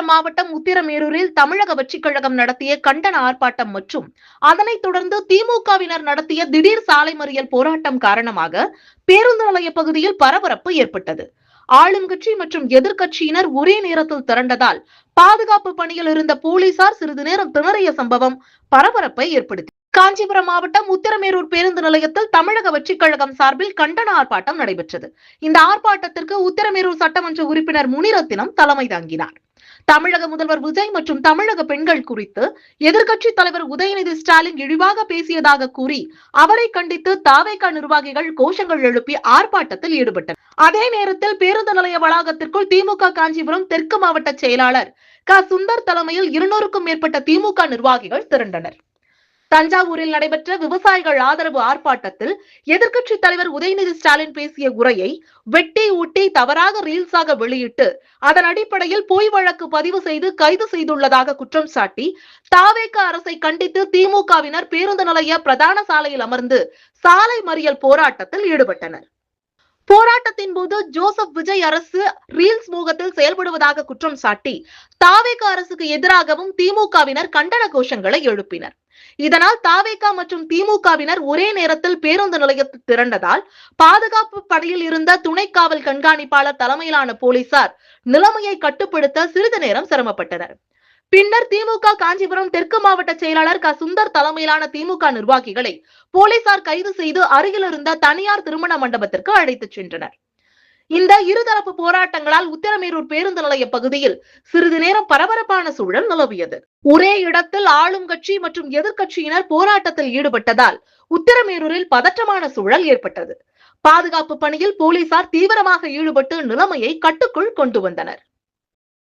காஞ்சிபுரம் மாவட்டம் உத்திரமேரூரில் தமிழக வெற்றிக் கழகம் நடத்திய கண்டன ஆர்ப்பாட்டம் மற்றும் அதனைத் தொடர்ந்து திமுகவினர் நடத்திய திடீர் சாலை மறியல் போராட்டம் காரணமாக பேருந்து நிலைய பகுதியில் பரபரப்பு ஏற்பட்டது. ஆளும் கட்சி மற்றும் எதிர்க்கட்சியினர் ஒரே நேரத்தில் திரண்டதால் பாதுகாப்பு பணியில் இருந்த போலீசார் சிறிது நேரம் திணறிய சம்பவம் பரபரப்பை ஏற்படுத்தி காஞ்சிபுரம் மாவட்டம் உத்திரமேரூர் பேருந்து நிலையத்தில் தமிழக வெற்றிக் கழகம் சார்பில் கண்டன ஆர்ப்பாட்டம் நடைபெற்றது. இந்த ஆர்ப்பாட்டத்திற்கு உத்திரமேரூர் சட்டமன்ற உறுப்பினர் முனிரத்தினம் தலைமை தாங்கினார். தமிழக முதல்வர் விஜய் மற்றும் தமிழக பெண்கள் குறித்து எதிர்க்கட்சி தலைவர் உதயநிதி ஸ்டாலின் இழிவாக பேசியதாக கூறி அவரை கண்டித்து தாவேகா நிர்வாகிகள் கோஷங்கள் எழுப்பி ஆர்ப்பாட்டத்தில் ஈடுபட்டனர். அதே நேரத்தில் பேருந்து நிலைய வளாகத்திற்குள் திமுக காஞ்சிபுரம் தெற்கு மாவட்ட செயலாளர் சுந்தர் தலைமையில் 200க்கும் மேற்பட்ட திமுக நிர்வாகிகள் திரண்டனர். தஞ்சாவூரில் நடைபெற்ற விவசாயிகள் ஆதரவு ஆர்ப்பாட்டத்தில் எதிர்க்கட்சி தலைவர் உதயநிதி ஸ்டாலின் பேசிய உரையை வெட்டி ஊட்டி தவறாக ரீல்ஸாக வெளியிட்டு அதன் அடிப்படையில் பொய் வழக்கு பதிவு செய்து கைது செய்துள்ளதாக குற்றம் சாட்டி தாவேகா அரசை கண்டித்து திமுகவினர் பேருந்து நிலைய பிரதான சாலையில் அமர்ந்து சாலை மறியல் போராட்டத்தில் ஈடுபட்டனர். போராட்டத்தின் போது ஜோசப் விஜய் அரசு ரீல்ஸ் மோகத்தில் செயல்படுவதாக குற்றம் சாட்டி தாவேகா அரசுக்கு எதிராகவும் திமுகவினர் கண்டன கோஷங்களை எழுப்பினர். இதனால் தாவேகா மற்றும் திமுகவினர் ஒரே நேரத்தில் பேருந்து நிலையத்தில் திரண்டதால் பாதுகாப்பு பணியில் இருந்த துணை காவல் கண்காணிப்பாளர் தலைமையிலான போலீசார் நிலைமையை கட்டுப்படுத்த சிறிது நேரம் சிரமப்பட்டனர். பின்னர் திமுக காஞ்சிபுரம் தெற்கு மாவட்ட செயலாளர் சுந்தர் தலைமையிலான திமுக நிர்வாகிகளை போலீசார் கைது செய்து அருகில் இருந்த தனியார் திருமண மண்டபத்திற்கு அழைத்துச் சென்றனர். இந்த இருதரப்பு போராட்டங்களால் உத்திரமேரூர் பேருந்து நிலைய பகுதியில் சிறிது நேரம் பரபரப்பான சூழல் நிலவியது. ஒரே இடத்தில் ஆளும் கட்சி மற்றும் எதிர்க்கட்சியினர் போராட்டத்தில் ஈடுபட்டதால் உத்திரமேரூரில் பதற்றமான சூழல் ஏற்பட்டது. பாதுகாப்பு பணியில் போலீசார் தீவிரமாக ஈடுபட்டு நிலைமையை கட்டுக்குள் கொண்டு வந்தனர்.